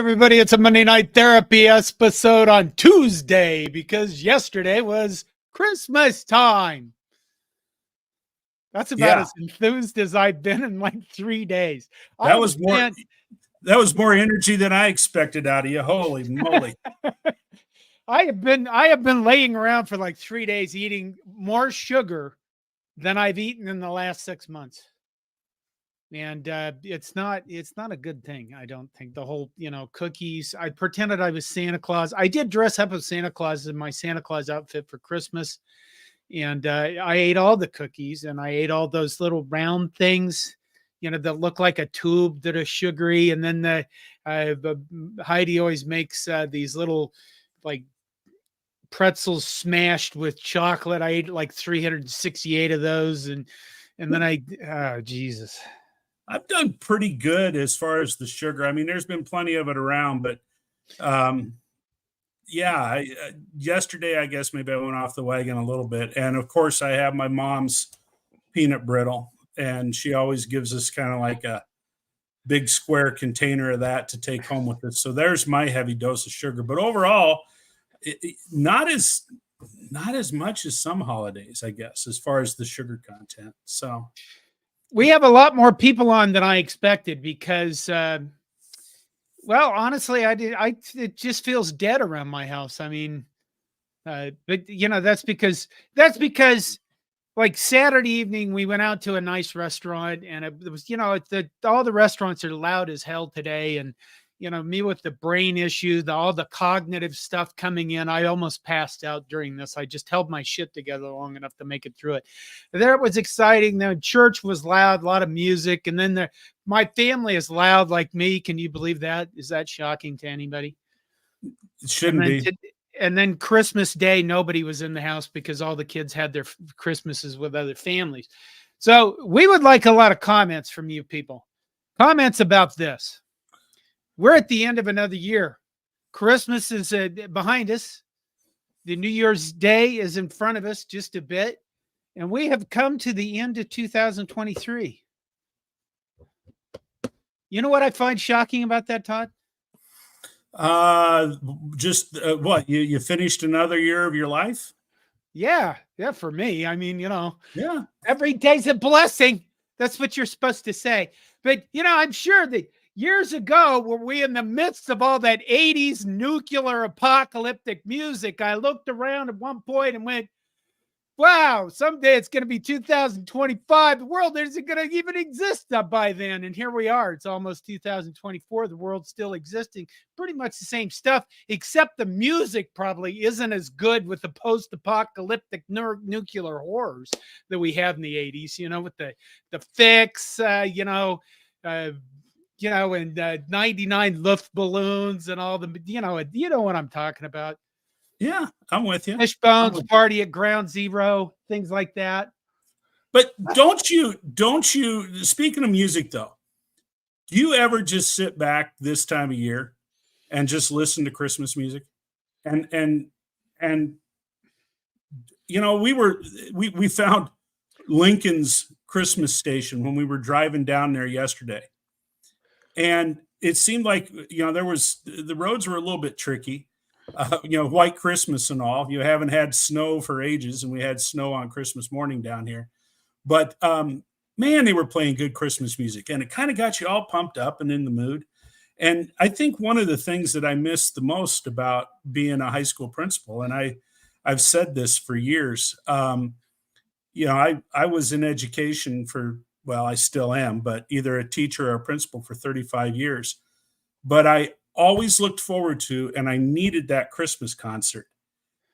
everybody. It's a Monday Night Therapy episode on Tuesday because yesterday was Christmas time. That's about as enthused as I've been in like 3 days. That was more energy than I expected out of you. Holy moly. I have been laying around for like 3 days eating more sugar than I've eaten in the last 6 months. And it's not a good thing. I don't think the whole, cookies. I pretended I was Santa Claus. I did dress up as Santa Claus in my Santa Claus outfit for Christmas. And I ate all the cookies and I ate all those little round things, that look like a tube that are sugary. And then Heidi always makes these little like pretzels smashed with chocolate. I ate like 368 of those. And then oh, Jesus. I've done pretty good as far as the sugar. I mean, there's been plenty of it around, but yesterday, I guess maybe I went off the wagon a little bit. And of course, I have my mom's peanut brittle, and she always gives us kind of like a big square container of that to take home with us. So there's my heavy dose of sugar. But overall, not as much as some holidays, I guess, as far as the sugar content. So we have a lot more people on than I expected because, well, honestly, it just feels dead around my house. I mean, but that's because like Saturday evening, we went out to a nice restaurant and it was, all the restaurants are loud as hell today. And, me with the brain issue, all the cognitive stuff coming in, I almost passed out during this. I just held my shit together long enough to make it through it. There it was exciting. The church was loud, a lot of music. And then my family is loud like me. Can you believe that? Is that shocking to anybody? It shouldn't be. And then Christmas Day, nobody was in the house because all the kids had their Christmases with other families. So we would like a lot of comments from you people. Comments about this. We're at the end of another year. Christmas is behind us. The New Year's Day is in front of us just a bit. And we have come to the end of 2023. You know what I find shocking about that, Todd? What? You finished another year of your life? Yeah, for me. I mean, yeah. Every day's a blessing. That's what you're supposed to say. But, I'm sure that years ago, were we in the midst of all that 80s nuclear apocalyptic music? I looked around at one point and went, wow, someday it's going to be 2025. The world isn't going to even exist by then. And here we are. It's almost 2024. The world's still existing. Pretty much the same stuff, except the music probably isn't as good with the post-apocalyptic nuclear horrors that we had in the 80s, with the Fix, and 99 Luft balloons and all the, you know what I'm talking about. Yeah, I'm with you. Fishbones, Party at Ground Zero, things like that. But don't you, speaking of music though, do you ever just sit back this time of year and just listen to Christmas music? And we found Lincoln's Christmas station when we were driving down there yesterday. And it seemed like, the roads were a little bit tricky, white Christmas and all. You haven't had snow for ages, and we had snow on Christmas morning down here. But, man, they were playing good Christmas music, and it kind of got you all pumped up and in the mood. And I think one of the things that I miss the most about being a high school principal, and I've said this for years, I was in education for, well, I still am, but either a teacher or a principal for 35 years. But I always looked forward to, and I needed that Christmas concert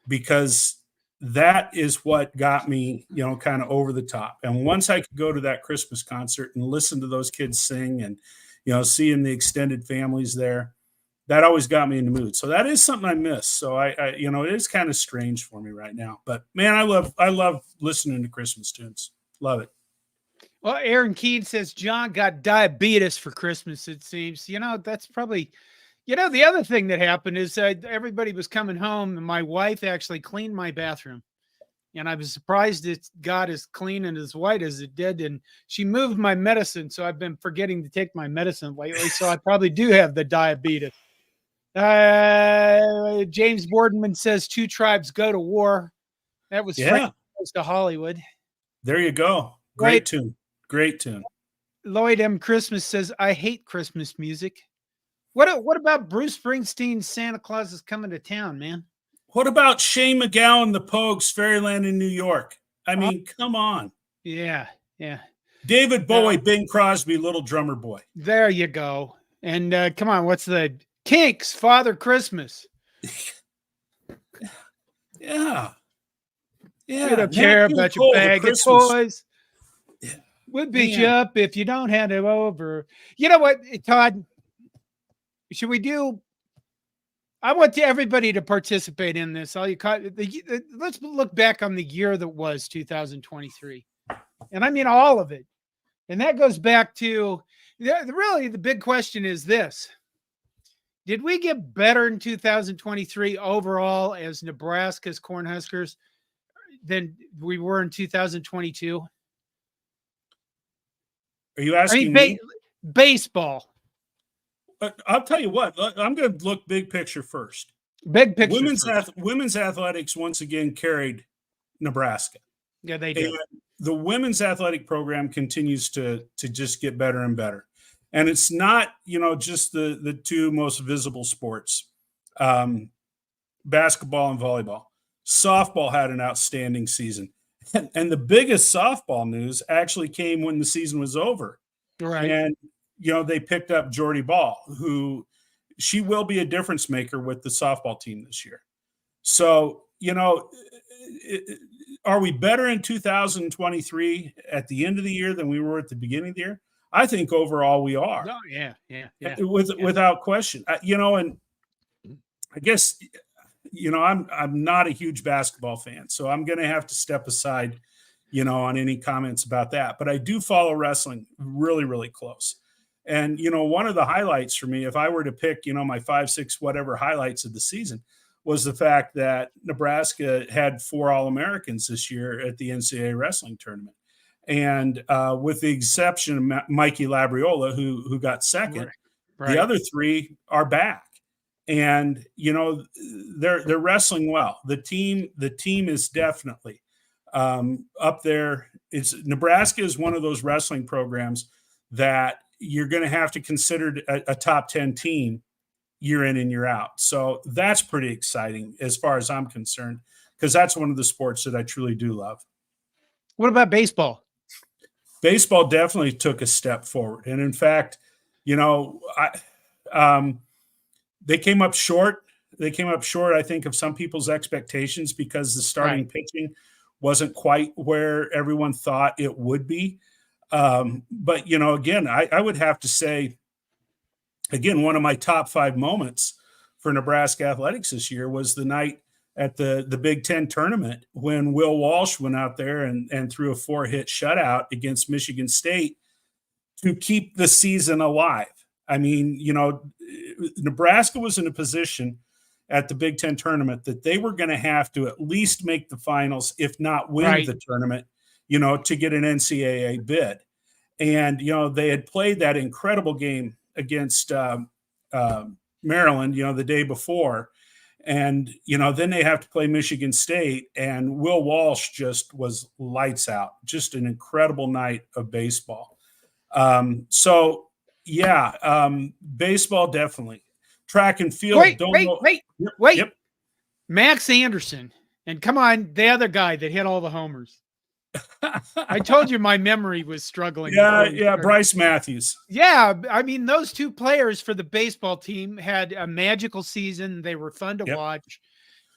because that is what got me, kind of over the top. And once I could go to that Christmas concert and listen to those kids sing and, seeing the extended families there, that always got me in the mood. So that is something I miss. So I it is kind of strange for me right now, but man, I love listening to Christmas tunes. Love it. Well, Aaron Keene says John got diabetes for Christmas, it seems. That's probably, the other thing that happened is everybody was coming home and my wife actually cleaned my bathroom. And I was surprised it got as clean and as white as it did. And she moved my medicine. So I've been forgetting to take my medicine lately. So I probably do have the diabetes. James Boardman says 2 tribes go to war. That was Frank Yeah, Goes to Hollywood. there you go. Great tune. Great tune. Lloyd M. Christmas says, I hate Christmas music. What about Bruce Springsteen's Santa Claus is Coming to Town, man? What about Shane McGowan, the Pogues, Fairyland in New York? I mean, come on. Yeah. David Bowie, Bing Crosby, Little Drummer Boy. There you go. And come on, what's the Kinks, Father Christmas? Yeah. We don't care about your bag of toys. Yeah. We'll beat you up if you don't hand it over. You know what, Todd? Should we do? I want everybody to participate in this. Let's look back on the year that was 2023, and I mean all of it. And that goes back to really the big question is this: did we get better in 2023 overall as Nebraska's Cornhuskers than we were in 2022? Are you asking me? Baseball. I'll tell you what. I'm going to look big picture first. Big picture. Women's athletics once again carried Nebraska. Yeah, they did. And the women's athletic program continues to just get better and better. And it's not, just the two most visible sports, basketball and volleyball. Softball had an outstanding season. And the biggest softball news actually came when the season was over. Right. And, they picked up Jordy Ball, who she will be a difference maker with the softball team this year. So, are we better in 2023 at the end of the year than we were at the beginning of the year? I think overall we are. Oh, yeah. Without question. And I guess, I'm not a huge basketball fan, so I'm going to have to step aside, on any comments about that. But I do follow wrestling really, really close. And, one of the highlights for me, if I were to pick, my 5, 6, whatever highlights of the season, was the fact that Nebraska had 4 All-Americans this year at the NCAA wrestling tournament. And with the exception of Mikey Labriola, who got second, right. The other 3 are back. And, they're wrestling well. The team is definitely up there. Nebraska is one of those wrestling programs that you're going to have to consider a top 10 team year in and year out. So that's pretty exciting as far as I'm concerned, because that's one of the sports that I truly do love. What about baseball? Baseball definitely took a step forward. And in fact, they came up short. I think, of some people's expectations because the starting pitching wasn't quite where everyone thought it would be. But, again, I would have to say, again, one of my top 5 moments for Nebraska athletics this year was the night at the Big Ten tournament when Will Walsh went out there and threw a 4-hit shutout against Michigan State to keep the season alive. I mean, Nebraska was in a position at the Big Ten tournament that they were going to have to at least make the finals, if not win the tournament, to get an NCAA bid. And, they had played that incredible game against Maryland, the day before. And, then they have to play Michigan State, and Will Walsh just was lights out, just an incredible night of baseball. Baseball definitely. Track and field. Wait. Yep. Max Anderson. And come on, the other guy that hit all the homers. I told you my memory was struggling. Yeah, Bryce Matthews. Yeah, I mean, those 2 players for the baseball team had a magical season. They were fun to watch.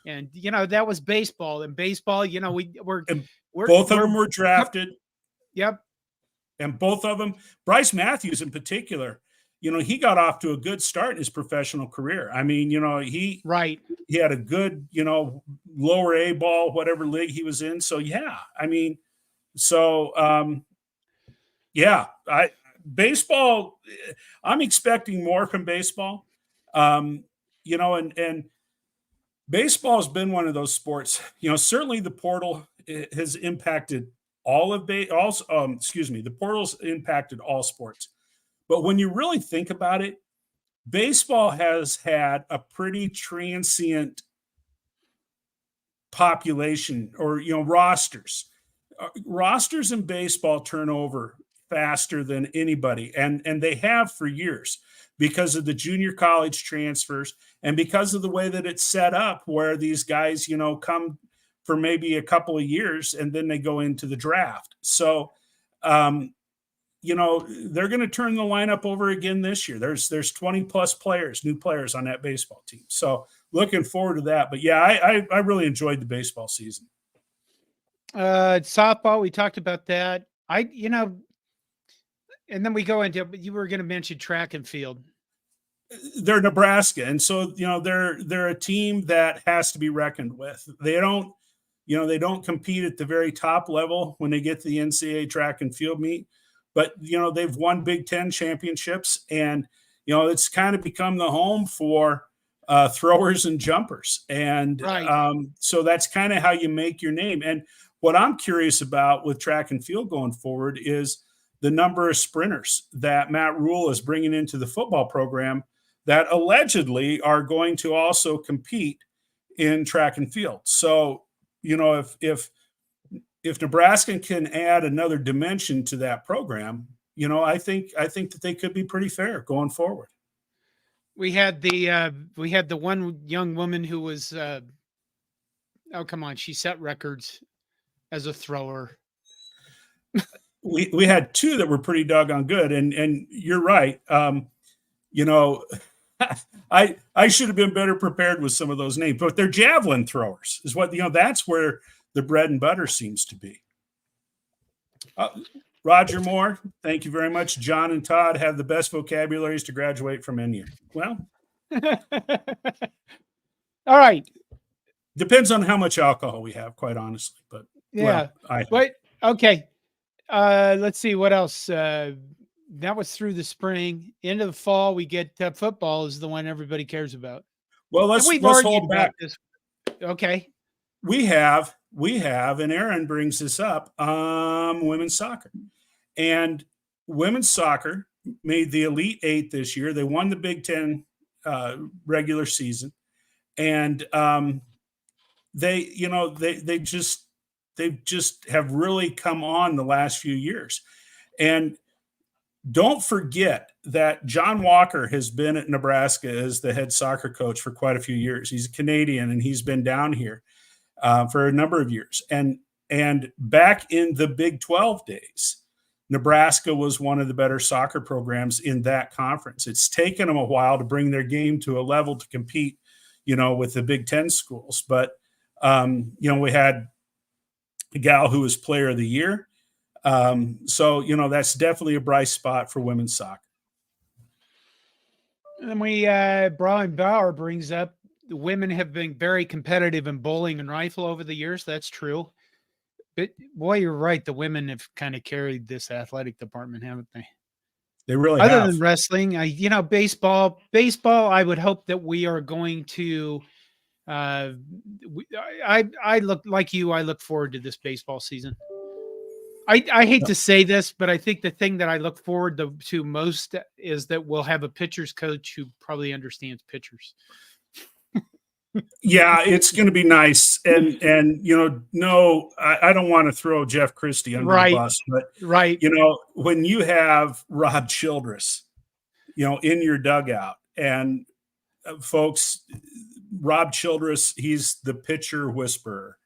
And, that was baseball. And baseball, both of them were drafted. Yep. And both of them, Bryce Matthews in particular, he got off to a good start in his professional career. I mean, he had a good, lower A ball, whatever league he was in. So, baseball, I'm expecting more from baseball, and baseball has been one of those sports, certainly the portal has impacted the portal's impacted all sports. But when you really think about it, baseball has had a pretty transient population, or rosters. Rosters in baseball turn over faster than anybody, and they have for years, because of the junior college transfers and because of the way that it's set up, where these guys come for maybe a couple of years and then they go into the draft. So they're going to turn the lineup over again this year. There's 20 plus players, new players on that baseball team. So looking forward to that. But yeah, I really enjoyed the baseball season. Softball, we talked about that. And then we go into, you were going to mention track and field. They're Nebraska, and so they're a team that has to be reckoned with. They don't compete at the very top level when they get to the NCAA track and field meet, but they've won Big Ten championships, and it's kind of become the home for throwers and jumpers, and right. So that's kind of how you make your name. And what I'm curious about with track and field going forward is the number of sprinters that Matt Rule is bringing into the football program that allegedly are going to also compete in track and field. So, if Nebraska can add another dimension to that program, I think that they could be pretty fair going forward. We had the one young woman who was she set records as a thrower. We had two that were pretty doggone good, and you're right. I should have been better prepared with some of those names, but they're javelin throwers is what, that's where the bread and butter seems to be. Roger Moore, thank you very much. John and Todd have the best vocabularies to graduate from NU. Well, all right. Depends on how much alcohol we have, quite honestly, but yeah. Okay. Let's see what else. That was through the spring. Into the fall, we get football is the one everybody cares about. Well, let's hold back. This. Okay. We have, and Aaron brings this up, women's soccer. And women's soccer made the Elite Eight this year. They won the Big Ten regular season. And they just have really come on the last few years. And don't forget that John Walker has been at Nebraska as the head soccer coach for quite a few years. He's a Canadian, and he's been down here for a number of years. And back in the Big 12 days, Nebraska was one of the better soccer programs in that conference. It's taken them a while to bring their game to a level to compete, with the Big Ten schools. But, we had a gal who was player of the year. So, that's definitely a bright spot for women's soccer. And Brian Bauer brings up the women have been very competitive in bowling and rifle over the years. That's true. But boy, you're right. The women have kind of carried this athletic department, haven't they? They really Other have. than wrestling, baseball, I would hope that we are going to, I look like you. I look forward to this baseball season. I hate to say this, but I think the thing that I look forward to most is that we'll have a pitcher's coach who probably understands pitchers. Yeah, it's going to be nice. And no, I don't want to throw Jeff Christie under the bus, but when you have Rob Childress, in your dugout, and folks, Rob Childress, he's the pitcher whisperer.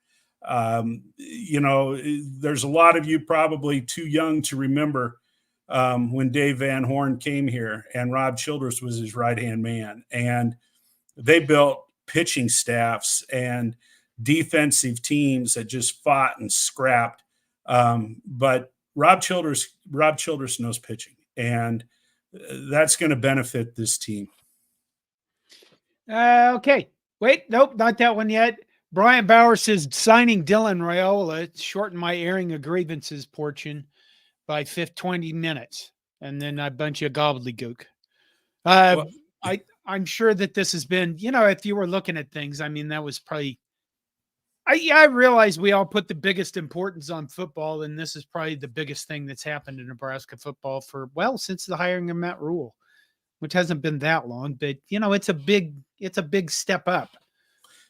There's a lot of you probably too young to remember when Dave Van Horn came here and Rob Childress was his right-hand man, and they built pitching staffs and defensive teams that just fought and scrapped. But Rob Childress knows pitching, and that's going to benefit this team. Okay. Wait, nope, not that one yet. Brian Bauer says signing Dylan Raiola shortened my airing of grievances portion by 20 minutes, and then a bunch of gobbledygook. I'm sure that this has been, if you were looking at things, I mean, that was probably. I realize we all put the biggest importance on football, and this is probably the biggest thing that's happened in Nebraska football since the hiring of Matt Rule. which hasn't been that long, but it's a big step up.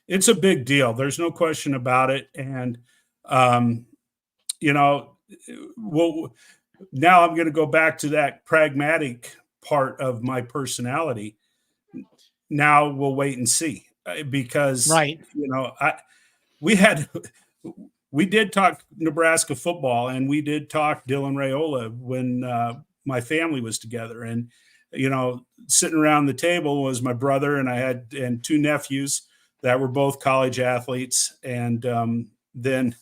It's a big deal. There's no question about it. And, um, well, now I'm going to go back to that pragmatic part of my personality. Now we'll wait and see, because, Right. we did talk Nebraska football, and we did talk Dylan Raiola when my family was together. And, sitting around the table was my brother, and I had two nephews that were both college athletes. And then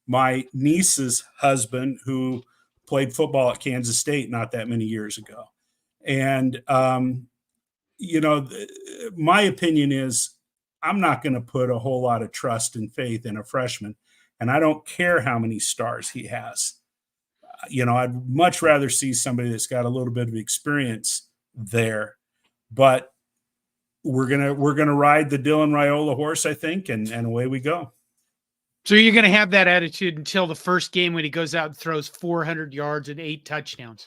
my niece's husband, who played football at Kansas State not that many years ago. And, my opinion is I'm not going to put a whole lot of trust and faith in a freshman. And I don't care how many stars he has. I'd much rather see somebody that's got a little bit of experience there. But we're gonna ride the Dylan Raiola horse, I think, and away we go. So you're gonna have that attitude until the first game when he goes out and throws 400 yards and 8 touchdowns.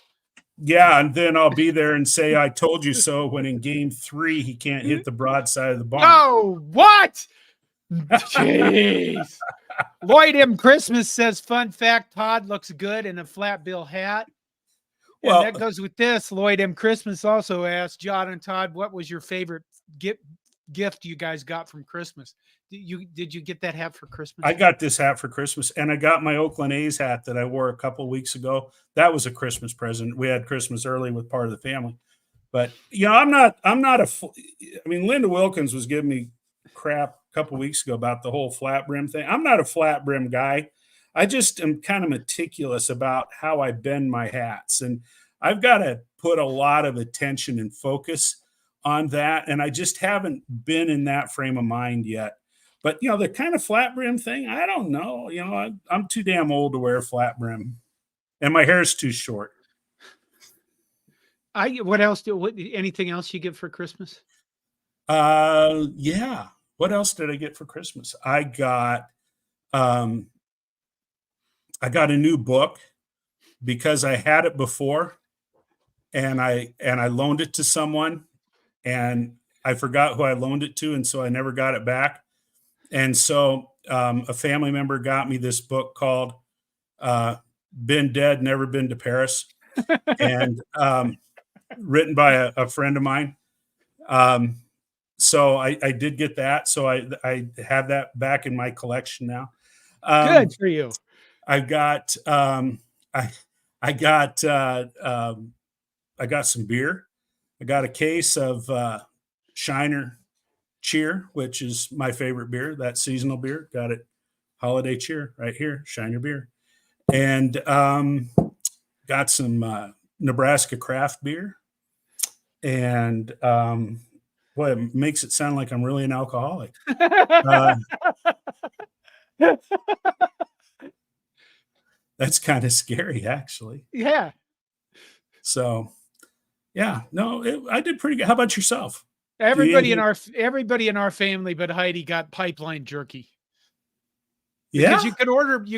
Yeah, and then I'll be there and say, "I told you so," when in game 3 he can't hit the broadside of the barn. Oh, what? Jeez. Lloyd M. Christmas says, fun fact, Todd looks good in a flat bill hat. And that goes with this. Lloyd M. Christmas also asked, John and Todd, what was your favorite gift you guys got from Christmas? Did you get that hat for Christmas? I got this hat for Christmas, and I got my Oakland A's hat that I wore a couple of weeks ago. That was a Christmas present. We had Christmas early with part of the family. But, Linda Wilkins was giving me crap a couple of weeks ago about the whole flat brim thing. I'm not a flat brim guy. I just am kind of meticulous about how I bend my hats, and I've got to put a lot of attention and focus on that. And I just haven't been in that frame of mind yet. But, the kind of flat brim thing, I don't know. I'm too damn old to wear a flat brim, and my hair's too short. Anything else you get for Christmas? Yeah. What else did I get for Christmas? I got a new book because I had it before, and I loaned it to someone, and I forgot who I loaned it to, and so I never got it back. And so a family member got me this book called Been Dead, Never Been to Paris, and written by a friend of mine. So I did get that. So I have that back in my collection now. Good for you. I got some beer. I got a case of Shiner Cheer, which is my favorite beer, that seasonal beer. Got it, holiday cheer right here, Shiner beer. And got some Nebraska craft beer. And boy, it makes it sound like I'm really an alcoholic. That's kind of scary, actually. Yeah. So, yeah, no, I did pretty good. How about yourself? Everybody in our family, but Heidi got pipeline jerky. Yeah, because you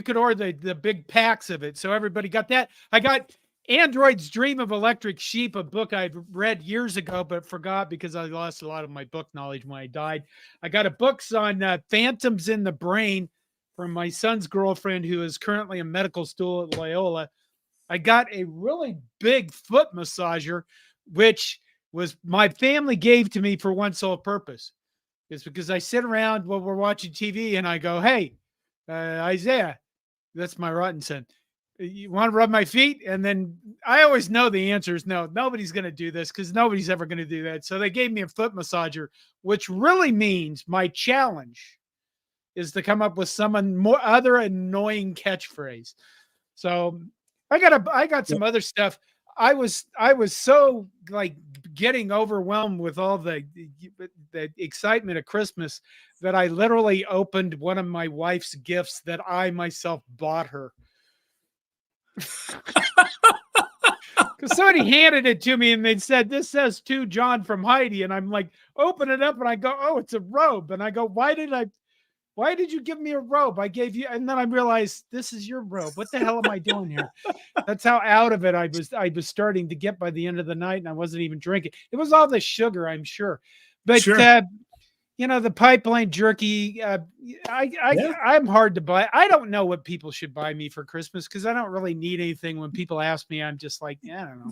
could order the big packs of it. So everybody got that. I got Android's Dream of Electric Sheep, a book I'd read years ago, but forgot because I lost a lot of my book knowledge when I died. I got a books on phantoms in the brain from my son's girlfriend, who is currently a medical student at Loyola. I got a really big foot massager, which was my family gave to me for one sole purpose. It's because I sit around while we're watching TV and I go, hey, Isaiah, that's my rotten son. You want to rub my feet? And then I always know the answer is no, nobody's going to do this because nobody's ever going to do that. So they gave me a foot massager, which really means my challenge is to come up with some other annoying catchphrase. So I got some other stuff. I was so like getting overwhelmed with all the excitement of Christmas that I literally opened one of my wife's gifts that I myself bought her. Because somebody handed it to me and they said, this says to John from Heidi. And I'm like, open it up and I go, oh, it's a robe. And I go, why did I? Why did you give me a robe? I gave you, and then I realized this is your robe. What the hell am I doing here? That's how out of it I was. I was starting to get by the end of the night, and I wasn't even drinking. It was all the sugar, I'm sure. But Sure. the pipeline jerky. Yeah. I'm hard to buy. I don't know what people should buy me for Christmas because I don't really need anything. When people ask me, I'm just like, yeah, I don't know.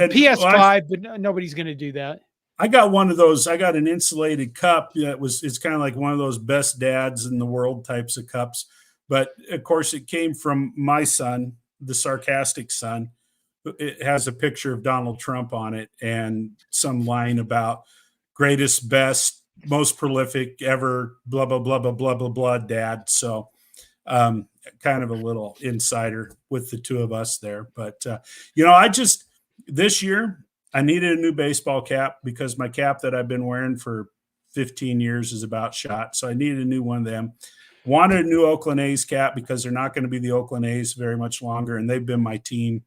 PS5, but nobody's going to do that. I got one of those. I got an insulated cup it's kind of like one of those best dads in the world types of cups. But of course, it came from my son, the sarcastic son. It has a picture of Donald Trump on it and some line about greatest, best, most prolific ever, blah, blah, blah, blah, blah, blah, blah, dad. So kind of a little insider with the two of us there. But, this year, I needed a new baseball cap because my cap that I've been wearing for 15 years is about shot. So I needed a new one of them. Wanted a new Oakland A's cap because they're not going to be the Oakland A's very much longer. And they've been my team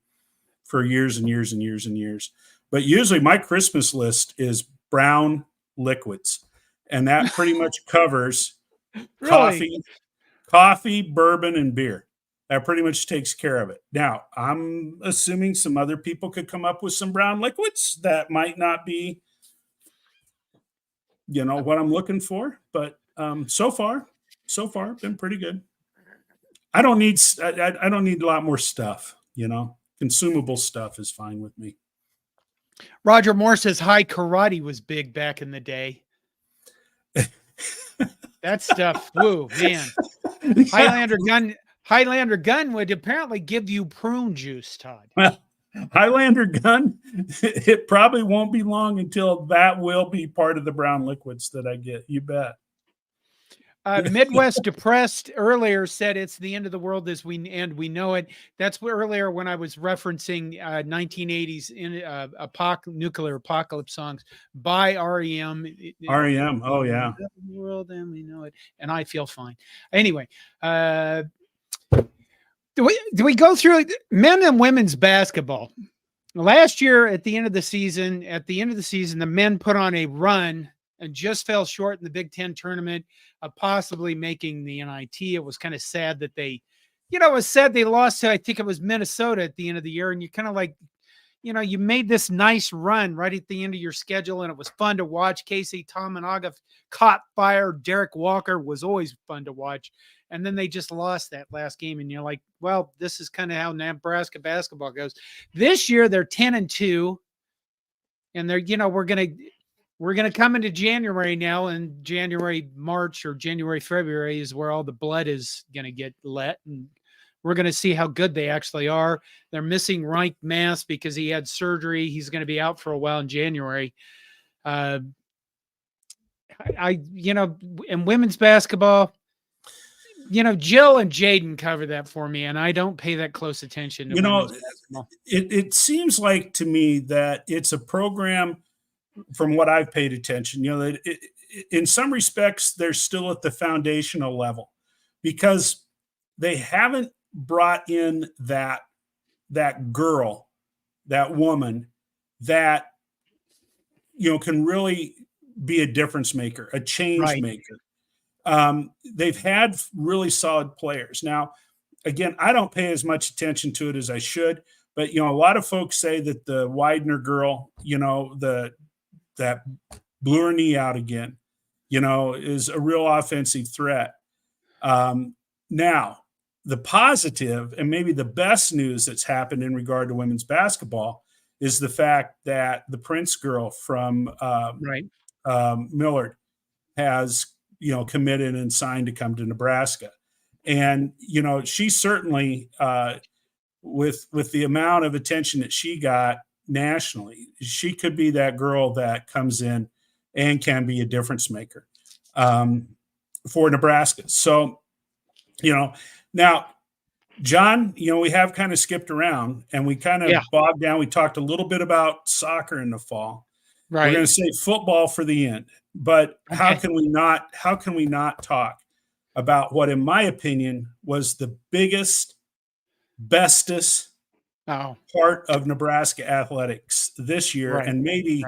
for years and years and years and years. But usually my Christmas list is brown liquids. And that pretty much covers Really? coffee, bourbon, and beer. That pretty much takes care of it. Now, I'm assuming some other people could come up with some brown liquids that might not be, what I'm looking for. But so far, been pretty good. I don't need a lot more stuff. Consumable stuff is fine with me. Roger Moore says high karate was big back in the day. That stuff, woo, man. Yeah. Highlander gun would apparently give you prune juice, Todd. Well, Highlander gun, it probably won't be long until that will be part of the brown liquids that I get. You bet. Midwest Depressed earlier said it's the end of the world as we know it. That's what earlier when I was referencing 1980s nuclear apocalypse songs by REM. REM, oh yeah. World and we know it, and I feel fine. Anyway, do we go through men and women's basketball? Last year at the end of the season, the men put on a run and just fell short in the Big Ten tournament of possibly making the NIT. It was kind of sad that they lost to, I think it was Minnesota at the end of the year. And you kind of like, you made this nice run right at the end of your schedule and it was fun to watch. Casey Tominaga caught fire. Derek Walker was always fun to watch. And then they just lost that last game. And you're like, well, this is kind of how Nebraska basketball goes. This year they're 10-2 and they're, we're going to come into January now, and January, March, or January, February is where all the blood is going to get let. And we're going to see how good they actually are. They're missing Reich Mass because he had surgery. He's going to be out for a while in January. In women's basketball, Jill and Jaden cover that for me, and I don't pay that close attention to it seems like to me that it's a program, from what I've paid attention, that in some respects, they're still at the foundational level because they haven't brought in that girl, that woman that, can really be a difference maker, a change maker. They've had really solid players. Now, again, I don't pay as much attention to it as I should, but, a lot of folks say that the Widener girl, that blew her knee out again, is a real offensive threat. Now, the positive and maybe the best news that's happened in regard to women's basketball is the fact that the Prince girl from Millard has, committed and signed to come to Nebraska. And, she certainly, with the amount of attention that she got nationally, she could be that girl that comes in and can be a difference maker for Nebraska. So, now, John, we have kind of skipped around and we kind of bogged down. We talked a little bit about soccer in the fall. Right. We're going to say football for the end, but how can we not talk about what, in my opinion, was the biggest, bestest part of Nebraska athletics this year, and maybe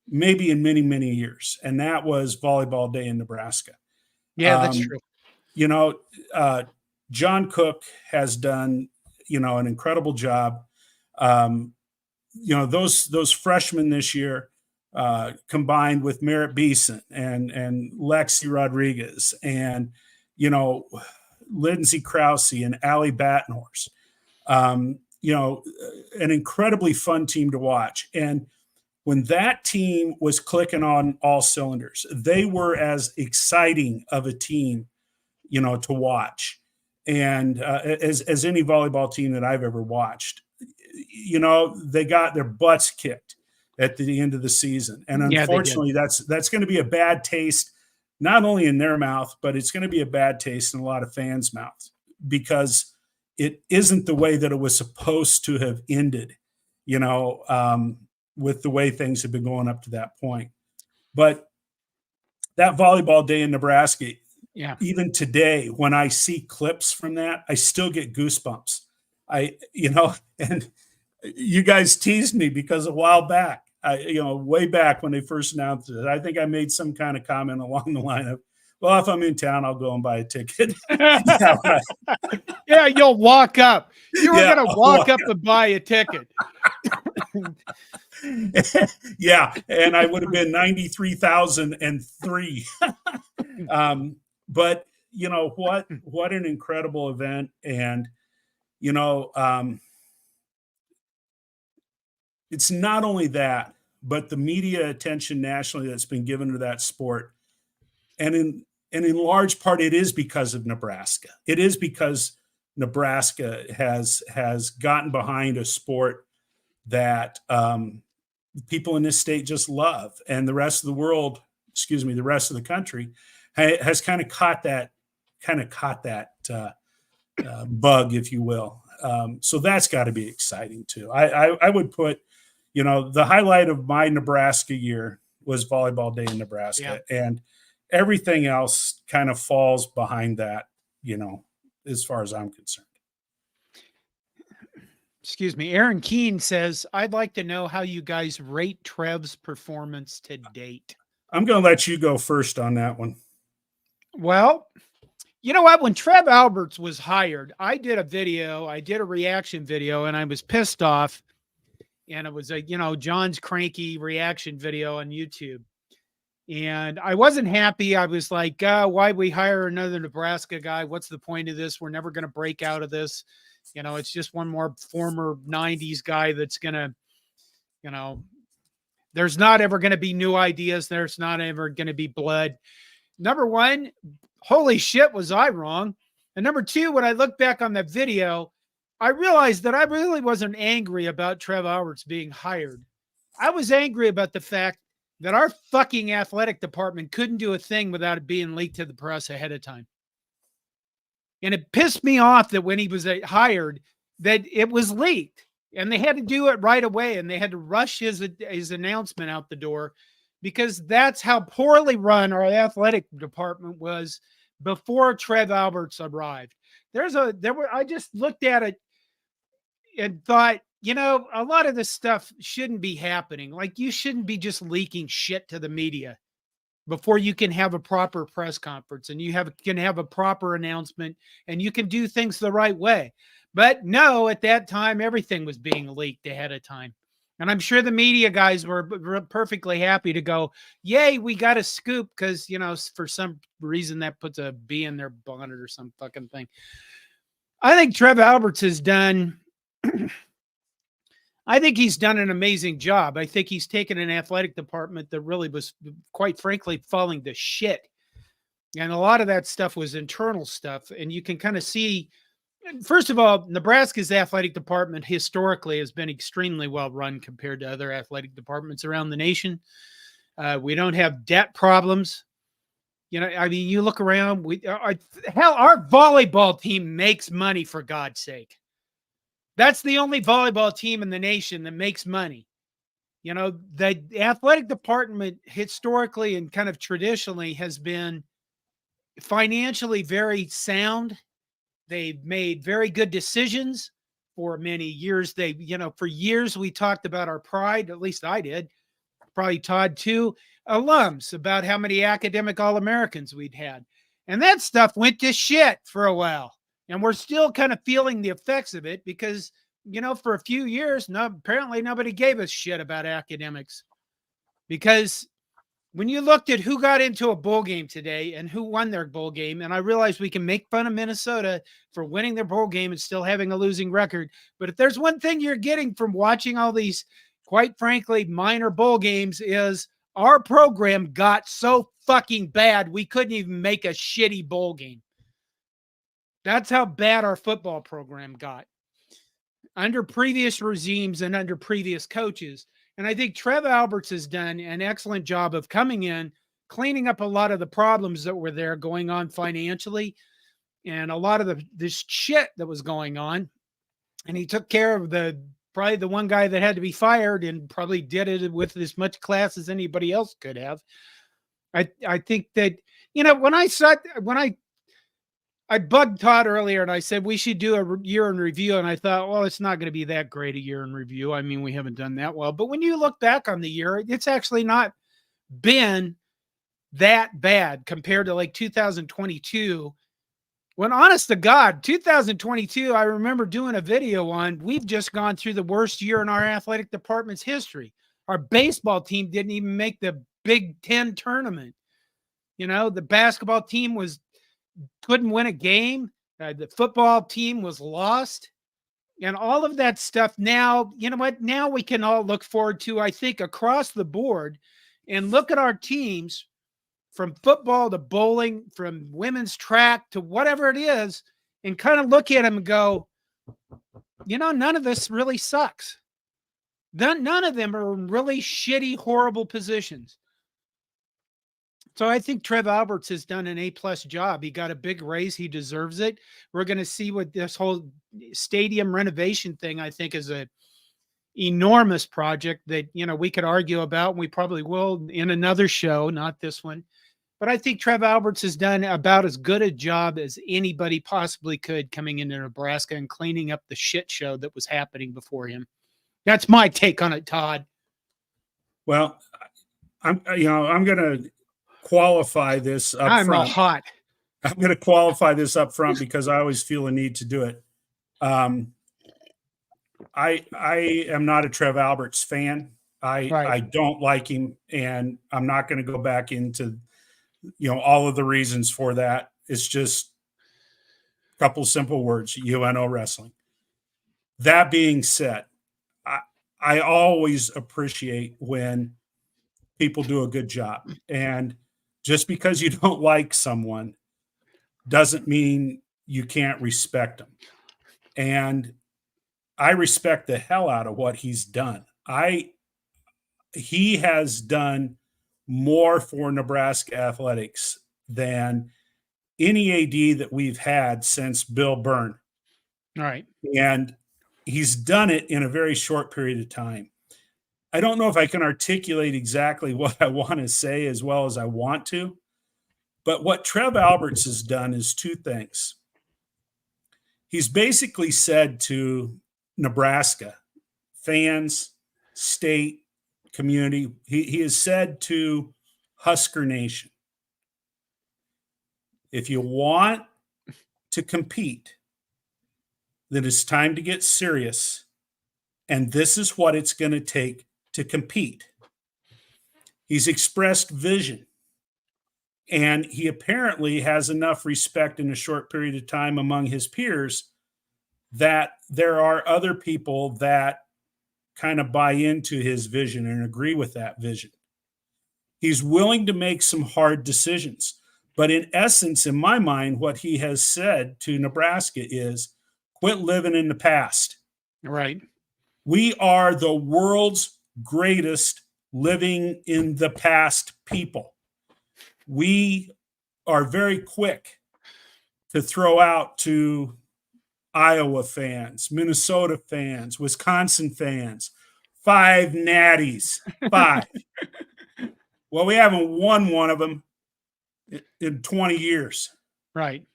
in many, many years. And that was volleyball day in Nebraska. Yeah, that's true. You know, John Cook has done, an incredible job. Um, those freshmen this year, combined with Merritt Beeson and Lexi Rodriguez and Lindsay Krause and Allie Battenhorst. An incredibly fun team to watch. And when that team was clicking on all cylinders, they were as exciting of a team, to watch, and as any volleyball team that I've ever watched. They got their butts kicked at the end of the season, and Yeah, they did. unfortunately, that's going to be a bad taste, not only in their mouth, but it's going to be a bad taste in a lot of fans' mouths, because it isn't the way that it was supposed to have ended, with the way things have been going up to that point. But that volleyball day in Nebraska, Yeah. even today, when I see clips from that, I still get goosebumps. And you guys teased me because a while back, way back when they first announced it, I think I made some kind of comment along the line of, well, if I'm in town, I'll go and buy a ticket. Yeah, right. Yeah, you'll walk up. You were going to walk up and buy a ticket. Yeah, and I would have been 93,003. But what an incredible event. And it's not only that, but the media attention nationally that's been given to that sport, and in large part, it is because of Nebraska. It is because Nebraska has gotten behind a sport that people in this state just love, and the rest of the world, the rest of the country, has kind of caught that bug, if you will. So that's got to be exciting too. I would put, the highlight of my Nebraska year was volleyball day in Nebraska, and everything else kind of falls behind that, as far as I'm concerned. Excuse me. Aaron Keene says, I'd like to know how you guys rate Trev's performance to date. I'm going to let you go first on that one. Well, you know what? When Trev Alberts was hired, I did a reaction video, and I was pissed off. And it was a, John's cranky reaction video on YouTube. And I wasn't happy. I was like, why'd we hire another Nebraska guy? What's the point of this? We're never going to break out of this. It's just one more former 90s guy that's going to, there's not ever going to be new ideas. There's not ever going to be blood. Number one, holy shit, was I wrong? And number two, when I look back on that video, I realized that I really wasn't angry about Trev Alberts being hired. I was angry about the fact that our fucking athletic department couldn't do a thing without it being leaked to the press ahead of time. And it pissed me off that when he was hired, that it was leaked, and they had to do it right away, and they had to rush his announcement out the door, because that's how poorly run our athletic department was before Trev Alberts arrived. I just looked at it and thought, a lot of this stuff shouldn't be happening. Like, you shouldn't be just leaking shit to the media before you can have a proper press conference, and you can have a proper announcement, and you can do things the right way. But no, at that time, everything was being leaked ahead of time. And I'm sure the media guys were perfectly happy to go, yay, we got a scoop, because, for some reason that puts a bee in their bonnet or some fucking thing. I think Trev Alberts has done I think he's done an amazing job. I think he's taken an athletic department that really was, quite frankly, falling to shit. And a lot of that stuff was internal stuff. And you can kind of see, first of all, Nebraska's athletic department historically has been extremely well run compared to other athletic departments around the nation. We don't have debt problems. You look around, our volleyball team makes money, for God's sake. That's the only volleyball team in the nation that makes money. The athletic department historically and kind of traditionally has been financially very sound. They've made very good decisions for many years. For years we talked about our pride, at least I did, probably Todd too, alums, about how many academic All-Americans we'd had. And that stuff went to shit for a while. And we're still kind of feeling the effects of it because, for a few years, apparently nobody gave us shit about academics. Because when you looked at who got into a bowl game today and who won their bowl game, and I realized we can make fun of Minnesota for winning their bowl game and still having a losing record. But if there's one thing you're getting from watching all these, quite frankly, minor bowl games is our program got so fucking bad, we couldn't even make a shitty bowl game. That's how bad our football program got under previous regimes and under previous coaches. And I think Trev Alberts has done an excellent job of coming in, cleaning up a lot of the problems that were there going on financially and a lot of this shit that was going on. And he took care of probably the one guy that had to be fired and probably did it with as much class as anybody else could have. I think that, when I bugged Todd earlier and I said we should do a year in review. And I thought, well, it's not going to be that great a year in review. I mean, we haven't done that well. But when you look back on the year, it's actually not been that bad compared to like 2022. When honest to God, 2022, I remember doing a video on, we've just gone through the worst year in our athletic department's history. Our baseball team didn't even make the Big Ten tournament. The basketball team couldn't win a game. The football team was lost. And all of that stuff now, you know what? Now we can all look forward to, I think, across the board and look at our teams from football to bowling, from women's track to whatever it is, and kind of look at them and go, none of this really sucks. None of them are in really shitty, horrible positions. So I think Trev Alberts has done an A+ job. He got a big raise. He deserves it. We're going to see what this whole stadium renovation thing, I think, is a enormous project that, we could argue about, and we probably will in another show, not this one. But I think Trev Alberts has done about as good a job as anybody possibly could coming into Nebraska and cleaning up the shit show that was happening before him. That's my take on it, Todd. Well, I'm going to qualify this up front. I'm going to qualify this up front because I always feel a need to do it. I am not a Trev Alberts fan. I don't like him, and I'm not going to go back into all of the reasons for that. It's just a couple simple words: UNO wrestling. That being said, I always appreciate when people do a good job, and just because you don't like someone doesn't mean you can't respect them. And I respect the hell out of what he's done. He has done more for Nebraska athletics than any AD that we've had since Bill Byrne. All right. And he's done it in a very short period of time. I don't know if I can articulate exactly what I want to say as well as I want to, but what Trev Alberts has done is two things. He's basically said to Nebraska fans, state, community, he has said to Husker Nation, if you want to compete, then it's time to get serious, and this is what it's going to take to compete. He's expressed vision, and he apparently has enough respect in a short period of time among his peers that there are other people that kind of buy into his vision and agree with that vision. He's willing to make some hard decisions, but in essence, in my mind, what he has said to Nebraska is quit living in the past. Right. We are the world's greatest living in the past people. We are very quick to throw out to Iowa fans, Minnesota fans, Wisconsin fans, 5 natties, 5. Well, we haven't won one of them in 20 years. Right.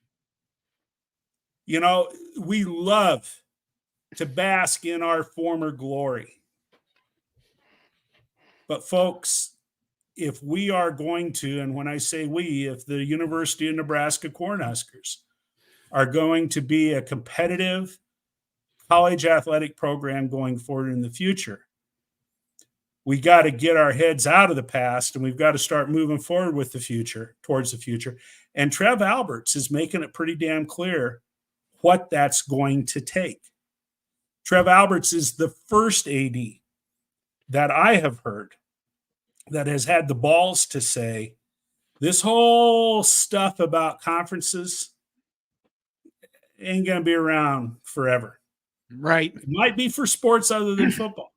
We love to bask in our former glory. But folks, if we are going to, and when I say we, if the University of Nebraska Cornhuskers are going to be a competitive college athletic program going forward in the future, we got to get our heads out of the past and we've got to start moving forward with the future, towards the future. And Trev Alberts is making it pretty damn clear what that's going to take. Trev Alberts is the first AD that I have heard that has had the balls to say, this whole stuff about conferences ain't going to be around forever. Right. It might be for sports other than football.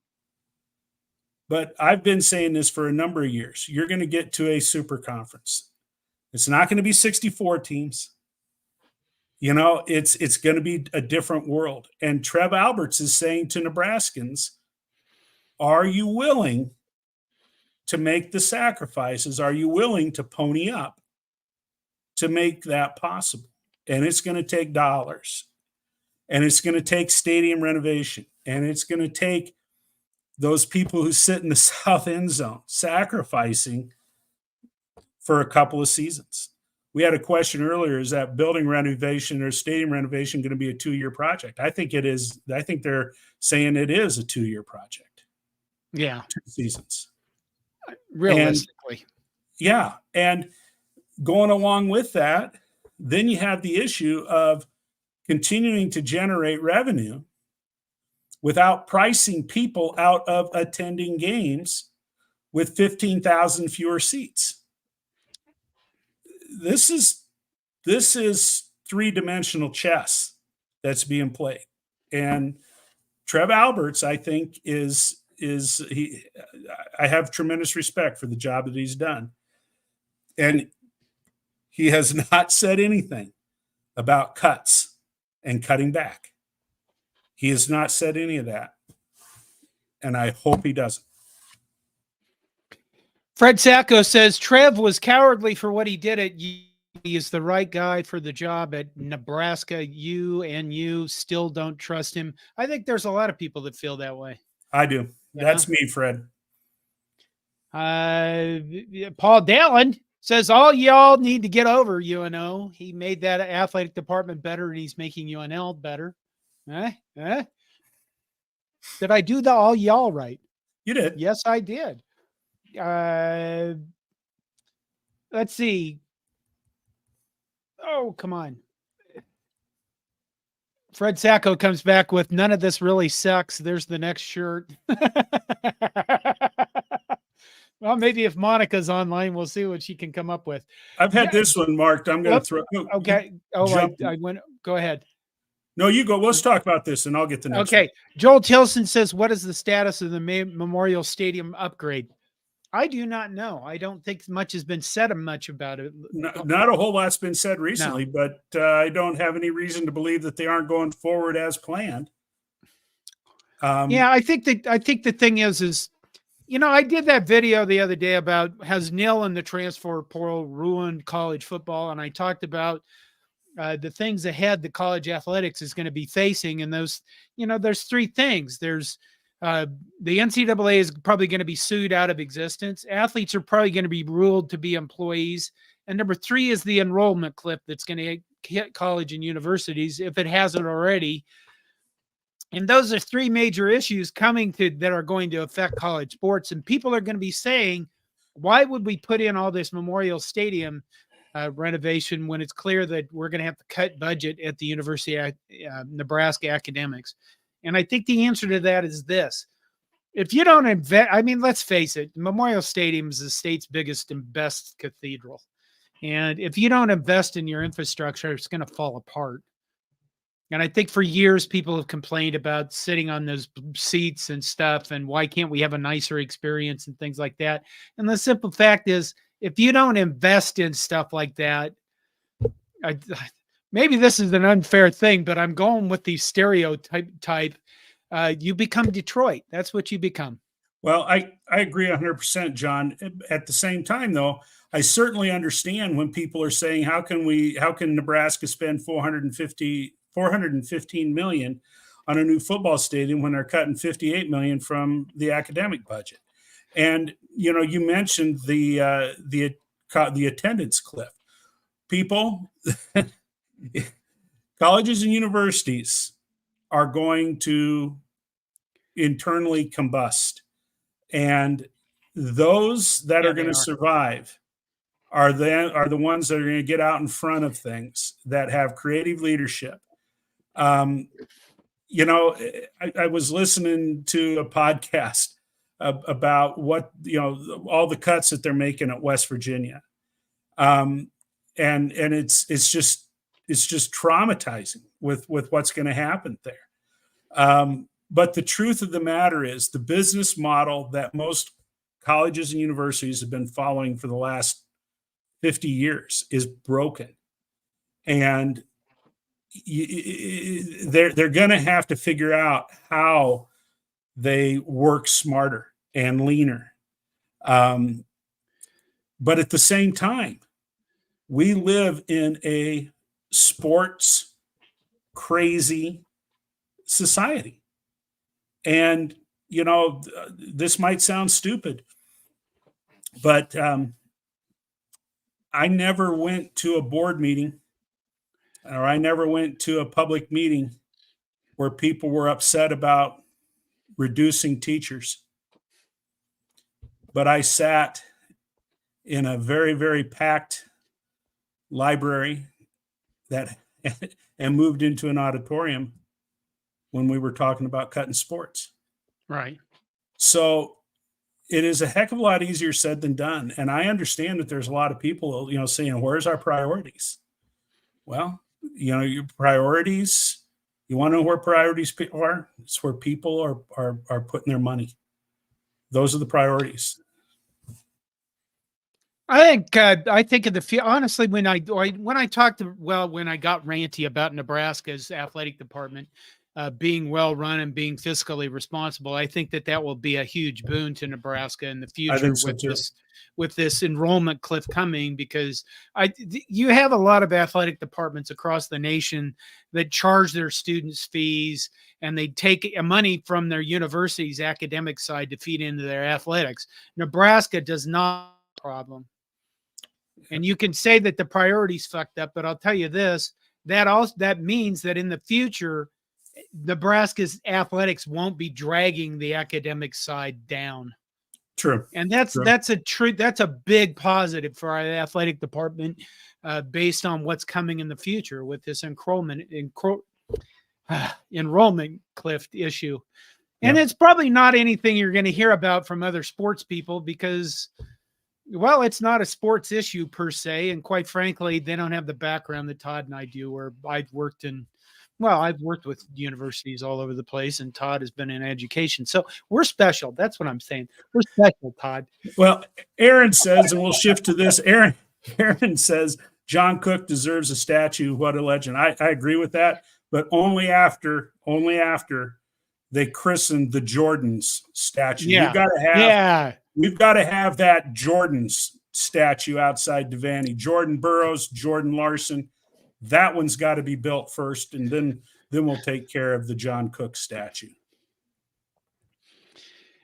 But I've been saying this for a number of years. You're going to get to a super conference. It's not going to be 64 teams. It's going to be a different world. And Trev Alberts is saying to Nebraskans, are you willing to make the sacrifices? Are you willing to pony up to make that possible? And it's going to take dollars. And it's going to take stadium renovation. And it's going to take those people who sit in the south end zone sacrificing for a couple of seasons. We had a question earlier, is that building renovation or stadium renovation going to be a 2-year project? I think it is. I think they're saying it is a 2-year project. Yeah. 2 seasons. Realistically. And going along with that, then you have the issue of continuing to generate revenue without pricing people out of attending games with 15,000 fewer seats. This is 3-dimensional chess that's being played. And Trev Alberts, I think, I have tremendous respect for the job that he's done. And he has not said anything about cuts and cutting back. He has not said any of that. And I hope he doesn't. Fred Sacco says Trev was cowardly for what he did at U. He is the right guy for the job at Nebraska. You still don't trust him. I think there's a lot of people that feel that way. I do. That's me, Fred. Paul Dallin says all y'all need to get over UNO. He made that athletic department better, and he's making UNL better. Did I do the all y'all right? You did. Yes, I did. Let's see. Oh, come on. Fred Sacco comes back with none of this really sucks. There's the next shirt. Well, maybe if Monica's online, we'll see what she can come up with. I've had this one marked. I'm going to throw. Okay. Oh, I went. Go ahead. No, you go. Let's talk about this, and I'll get the next. Okay. One. Joel Tilson says, "What is the status of the Memorial Stadium upgrade?" I do not know. I don't think much has been said much about it. Not a whole lot's been said recently, but I don't have any reason to believe that they aren't going forward as planned. I think the thing is, I did that video the other day about has nil in the transfer portal ruined college football, and I talked about the things ahead that college athletics is going to be facing, and those, there's 3 things. There's the NCAA is probably going to be sued out of existence. Athletes are probably going to be ruled to be employees. And number 3 is the enrollment cliff that's going to hit college and universities if it hasn't already. And those are 3 major issues that are going to affect college sports. And people are going to be saying, why would we put in all this Memorial Stadium renovation when it's clear that we're going to have to cut budget at the University of Nebraska academics? And I think the answer to that is this. If you don't invest, let's face it, Memorial Stadium is the state's biggest and best cathedral. And if you don't invest in your infrastructure, it's going to fall apart. And I think for years, people have complained about sitting on those seats and stuff, and why can't we have a nicer experience and things like that. And the simple fact is, if you don't invest in stuff like that, maybe this is an unfair thing, but I'm going with the stereotype. You become Detroit. That's what you become. Well, I agree 100%, John. At the same time, though, I certainly understand when people are saying, how can Nebraska spend $415 million on a new football stadium when they're cutting $58 million from the academic budget? And you mentioned the attendance cliff. People, colleges and universities are going to internally combust, and those that are going to survive are the ones that are going to get out in front of things, that have creative leadership. I was listening to a podcast about what all the cuts that they're making at West Virginia, and it's just traumatizing with what's going to happen there. But the truth of the matter is, the business model that most colleges and universities have been following for the last 50 years is broken, and they're going to have to figure out how they work smarter and leaner. But at the same time, we live in a sports crazy society. And, this might sound stupid, but I never went to a board meeting, or I never went to a public meeting where people were upset about reducing teachers. But I sat in a very, very packed library and moved into an auditorium when we were talking about cutting sports. Right. So it is a heck of a lot easier said than done. And I understand that there's a lot of people, saying, where's our priorities? Well, your priorities, you want to know where priorities are? It's where people are putting their money. Those are the priorities. I think of honestly, when I got ranty about Nebraska's athletic department being well run and being fiscally responsible, I think that will be a huge boon to Nebraska in the future with this enrollment cliff coming, because you have a lot of athletic departments across the nation that charge their students fees, and they take money from their university's academic side to feed into their athletics. Nebraska does not have a problem. And you can say that the priorities fucked up, but I'll tell you this, that means that in the future, Nebraska's athletics won't be dragging the academic side down. True. And that's a big positive for our athletic department, based on what's coming in the future with this enrollment cliff issue. And it's probably not anything you're going to hear about from other sports people, because, well, it's not a sports issue per se. And quite frankly, they don't have the background that Todd and I do, where I've worked with universities all over the place, and Todd has been in education. So we're special. That's what I'm saying. We're special, Todd. Well, Aaron says, and we'll shift to this. Aaron says, John Cook deserves a statue. What a legend. I agree with that, but only after they christened the JON'S statue. Yeah. We've got to have that Jordan's statue outside Devaney. Jordan Burroughs, Jordan Larson. That one's got to be built first, and then we'll take care of the John Cook statue.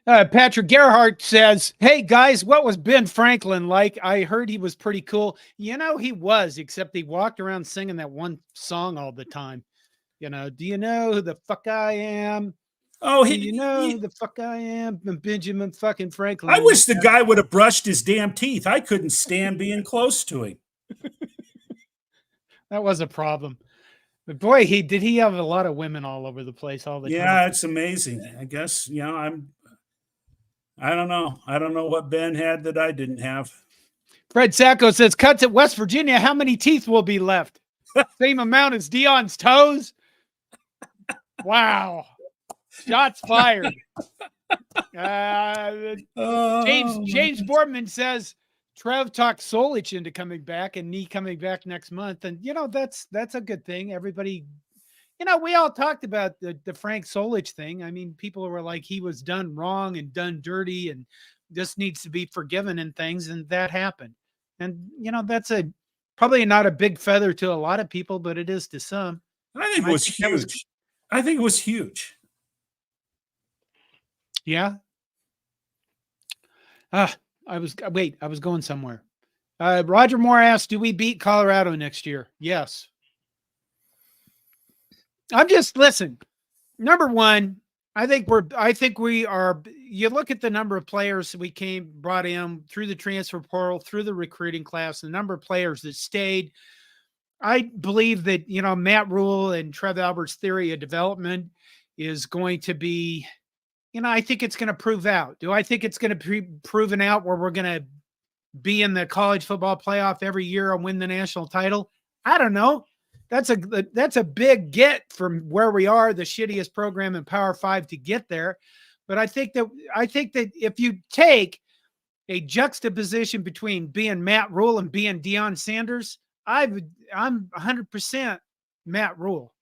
Patrick Gerhardt says, hey, guys, what was Ben Franklin like? I heard he was pretty cool. He was, except he walked around singing that one song all the time. Do you know who the fuck I am? Oh, who the fuck I am? Benjamin fucking Franklin. I wish the guy would have brushed his damn teeth. I couldn't stand being close to him. That was a problem. But boy, he have a lot of women all over the place all the time. Yeah, it's amazing. I guess, I don't know. I don't know what Ben had that I didn't have. Fred Sacco says, cuts at West Virginia, how many teeth will be left? Same amount as Dion's toes? Wow. Shots fired. James Boardman says, Trev talked Solich into coming back, and me coming back next month. And, that's a good thing. Everybody, we all talked about the Frank Solich thing. I mean, people were like, he was done wrong and done dirty and just needs to be forgiven and things. And that happened. And, that's probably not a big feather to a lot of people, but it is to some. I think it was huge. I think it was huge. Yeah. I was going somewhere. Roger Moore asked, do we beat Colorado next year? Yes. Listen, number one, I think we are, you look at the number of players we brought in through the transfer portal, through the recruiting class, the number of players that stayed. I believe that, Matt Rule and Trev Alberts' theory of development is going to be, I think it's going to prove out. Do I think it's going to be proven out where we're going to be in the college football playoff every year and win the national title? I don't know. That's a big get from where we are, the shittiest program in Power 5 to get there. But I think that if you take a juxtaposition between being Matt Rule and being Deion Sanders, I'm 100% Matt Rule.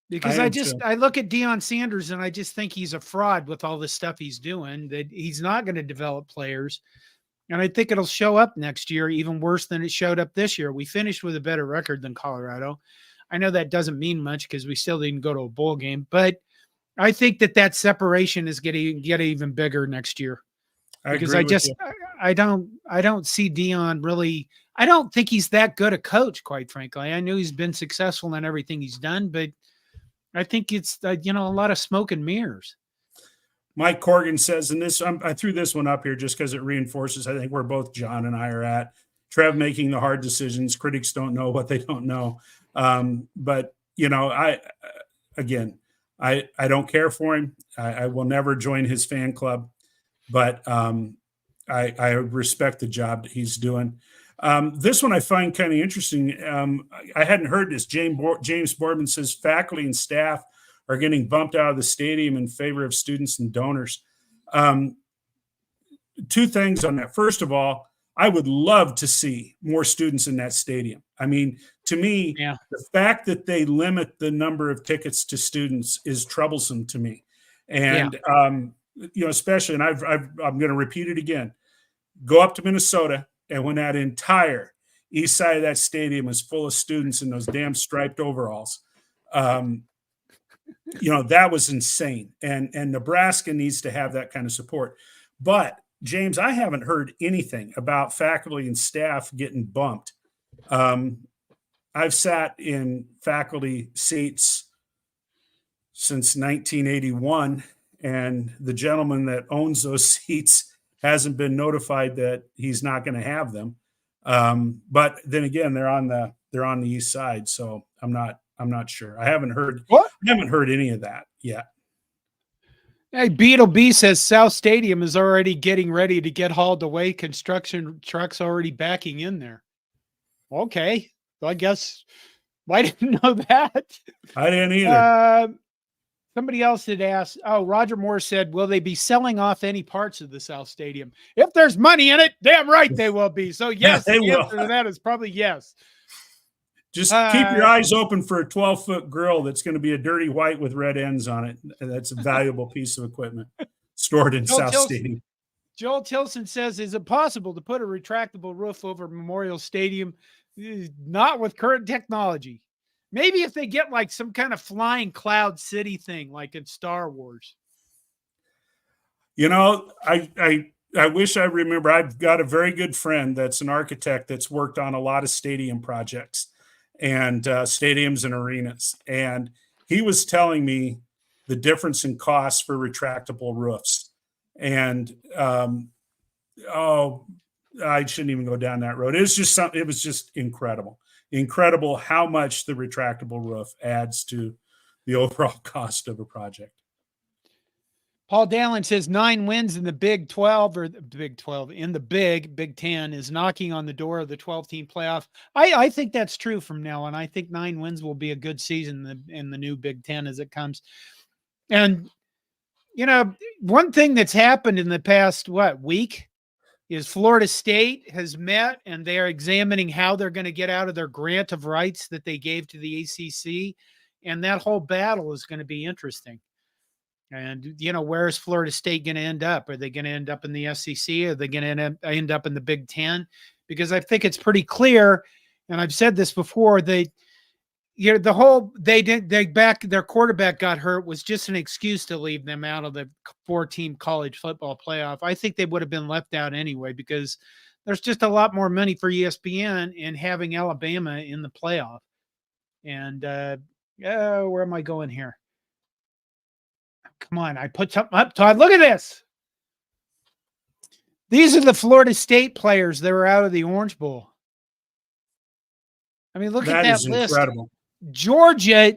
Because I look at Deion Sanders and I just think he's a fraud with all the stuff he's doing, that he's not going to develop players. And I think it'll show up next year even worse than it showed up this year. We finished with a better record than Colorado. I know that doesn't mean much because we still didn't go to a bowl game, but I think that separation is getting even bigger next year. Because I don't see Deion really. I don't think he's that good a coach, quite frankly. I knew he's been successful in everything he's done, but I think it's a lot of smoke and mirrors. Mike Corrigan says, and this I threw this one up here just because it reinforces, I think, where both John and I are at. Trev making the hard decisions. Critics don't know what they don't know. But I don't care for him. I will never join his fan club, but I respect the job that he's doing. This one I find kind of interesting. I hadn't heard this. James Boardman says faculty and staff are getting bumped out of the stadium in favor of students and donors. Two things on that. First of all, I would love to see more students in that stadium. I mean, to me, The fact that they limit the number of tickets to students is troublesome to me. And, especially, and I'm going to repeat it again, go up to Minnesota, and when that entire east side of that stadium is full of students in those damn striped overalls, that was insane. And Nebraska needs to have that kind of support. But James, I haven't heard anything about faculty and staff getting bumped. I've sat in faculty seats since 1981, and the gentleman that owns those seats hasn't been notified that he's not going to have them. But then again, they're on the east side, so I'm not sure. I haven't heard any of that yet. Hey, Beetle B says South Stadium is already getting ready to get hauled away. Construction trucks already backing in there. Okay. So I guess I didn't know that. I didn't either. Somebody else had asked, Roger Moore said, will they be selling off any parts of the South Stadium? If there's money in it, damn right they will be. So yes, the answer to that is probably yes. Just keep your eyes open for a 12-foot grill that's going to be a dirty white with red ends on it. That's a valuable piece of equipment stored in South Stadium. Joel Tilson says, is it possible to put a retractable roof over Memorial Stadium? Not with current technology. Maybe if they get like some kind of flying cloud city thing like in Star Wars. I wish I remember. I've got a very good friend that's an architect that's worked on a lot of stadium projects and stadiums and arenas. And he was telling me the difference in costs for retractable roofs. And, I shouldn't even go down that road. It was just incredible how much the retractable roof adds to the overall cost of a project. Paul Dallin says 9 wins in the Big 12 or the Big 12 in the Big 10 is knocking on the door of the 12-team playoff. I think that's true from now on. I think 9 wins will be a good season in the new Big 10 as it comes. And, one thing that's happened in the past, week is Florida State has met and they are examining how they're going to get out of their grant of rights that they gave to the ACC. And that whole battle is going to be interesting. And, where is Florida State going to end up? Are they going to end up in the SEC? Are they going to end up in the Big 10? Because I think it's pretty clear, and I've said this before, that their quarterback got hurt was just an excuse to leave them out of the 4-team college football playoff. I think they would have been left out anyway because there's just a lot more money for ESPN in having Alabama in the playoff. And where am I going here? Come on, I put something up, Todd. Look at this. These are the Florida State players that were out of the Orange Bowl. I mean, look at that list. Incredible. Georgia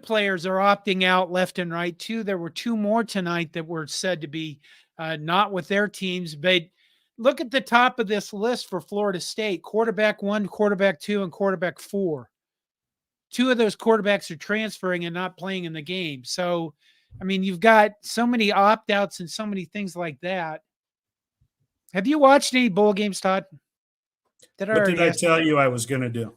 players are opting out left and right too. There were 2 more tonight that were said to be not with their teams. But look at the top of this list for Florida State: quarterback 1, quarterback 2, and quarterback 4. 2 of those quarterbacks are transferring and not playing in the game. So, I mean, you've got so many opt-outs and so many things like that. Have you watched any bowl games, Todd? What did I tell you I was going to do?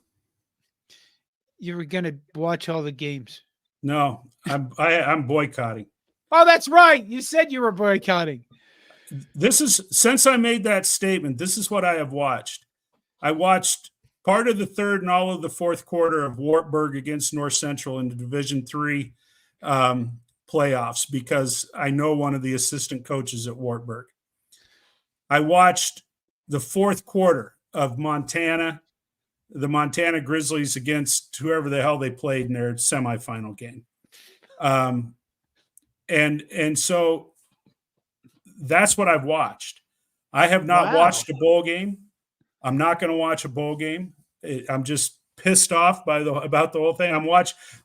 You were going to watch all the games. No, I'm boycotting. Oh, that's right. You said you were boycotting. Since I made that statement, this is what I have watched. I watched part of the third and all of the fourth quarter of Wartburg against North Central in the Division III playoffs because I know one of the assistant coaches at Wartburg. I watched the fourth quarter of the Montana Grizzlies against whoever the hell they played in their semifinal game. And so that's what I've watched. I have not watched a bowl game. I'm not going to watch a bowl game. I'm just pissed off about the whole thing.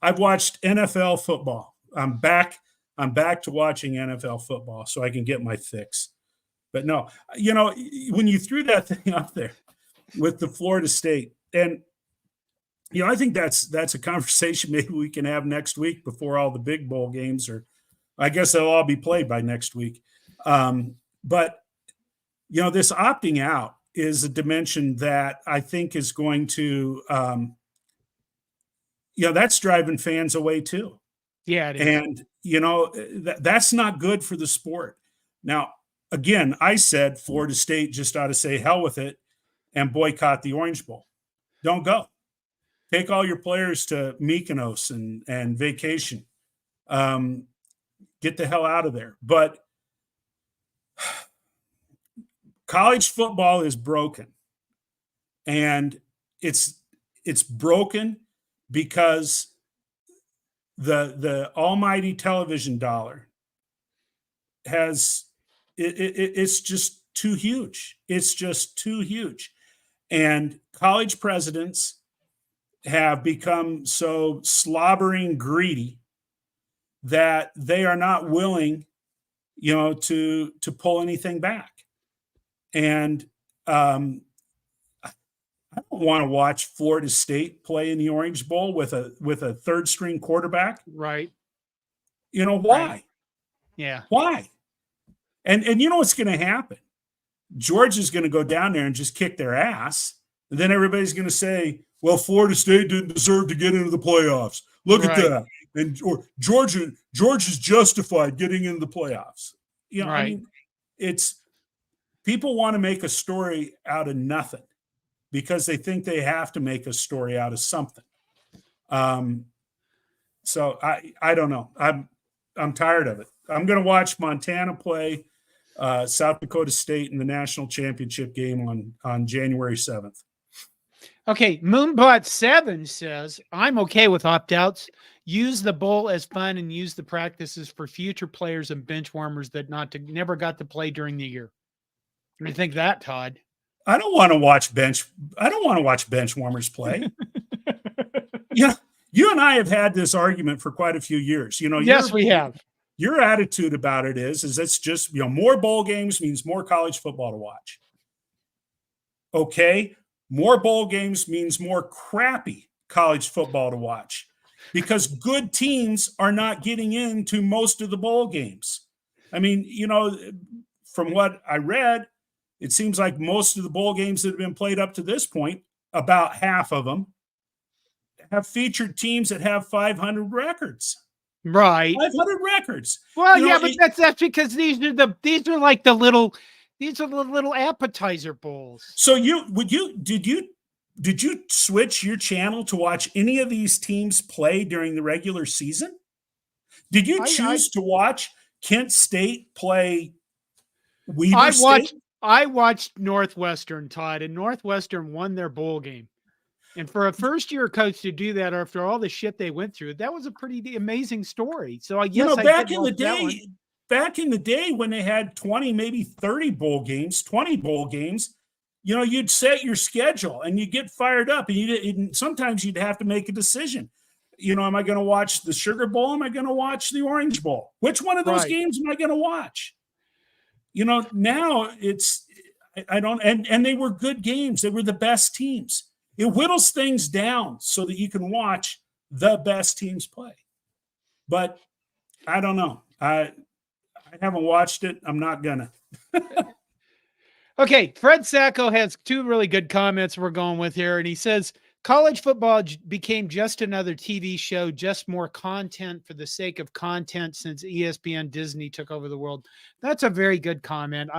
I've watched NFL football. I'm back to watching NFL football so I can get my fix. But no, when you threw that thing up there with the Florida State, and I think that's a conversation maybe we can have next week before all the big bowl games, or I guess they'll all be played by next week. But this opting out is a dimension that I think is going to, that's driving fans away too. Yeah, it is. And that's not good for the sport. Now, again, I said Florida State just ought to say hell with it and boycott the Orange Bowl. Don't go. Take all your players to Mykonos and vacation. Get the hell out of there. But college football is broken. And it's broken because the almighty television dollar it's just too huge. It's just too huge. And college presidents have become so slobbering greedy that they are not willing, to pull anything back. And I don't want to watch Florida State play in the Orange Bowl with a third string quarterback. Right. Why? Right. Yeah. Why? And you know what's going to happen? Georgia is going to go down there and just kick their ass. And then everybody's going to say, well, Florida State didn't deserve to get into the playoffs. Look at that. Or Georgia's justified getting into the playoffs. Right. I mean, it's people want to make a story out of nothing because they think they have to make a story out of something. So I don't know. I'm tired of it. I'm going to watch Montana play South Dakota State in the national championship game on January 7th. Okay, Moonbot7 says, I'm okay with opt-outs. Use the bowl as fun and use the practices for future players and bench warmers that never got to play during the year. What do you think of that, Todd? I don't want to watch bench warmers play. Yeah, you and I have had this argument for quite a few years. Yes, we have. Your attitude about it is it's just, more bowl games means more college football to watch. Okay. More bowl games means more crappy college football to watch because good teams are not getting into most of the bowl games. I mean, from what I read, it seems like most of the bowl games that have been played up to this point, about half of them have featured teams that have 500 records. Right. 500 records. Well, but that's because these are the little appetizer bowls. So did you did you switch your channel to watch any of these teams play during the regular season? Did you choose to watch Kent State play Weber State? I watched Northwestern, Todd, and Northwestern won their bowl game. And for a first-year coach to do that after all the shit they went through, that was a pretty amazing story. So I guess back in the day when they had 20, maybe 30 bowl games, 20 bowl games, you'd set your schedule and you get fired up, and sometimes you'd have to make a decision. Am I going to watch the Sugar Bowl? Am I going to watch the Orange Bowl? Which one of those games am I going to watch? Now I don't, and they were good games. They were the best teams. It whittles things down so that you can watch the best teams play. But I don't know. I haven't watched it. I'm not gonna. Okay, Fred Sacco has two really good comments we're going with here, and he says college football became just another TV show, just more content for the sake of content since ESPN Disney took over the world. That's a very good comment.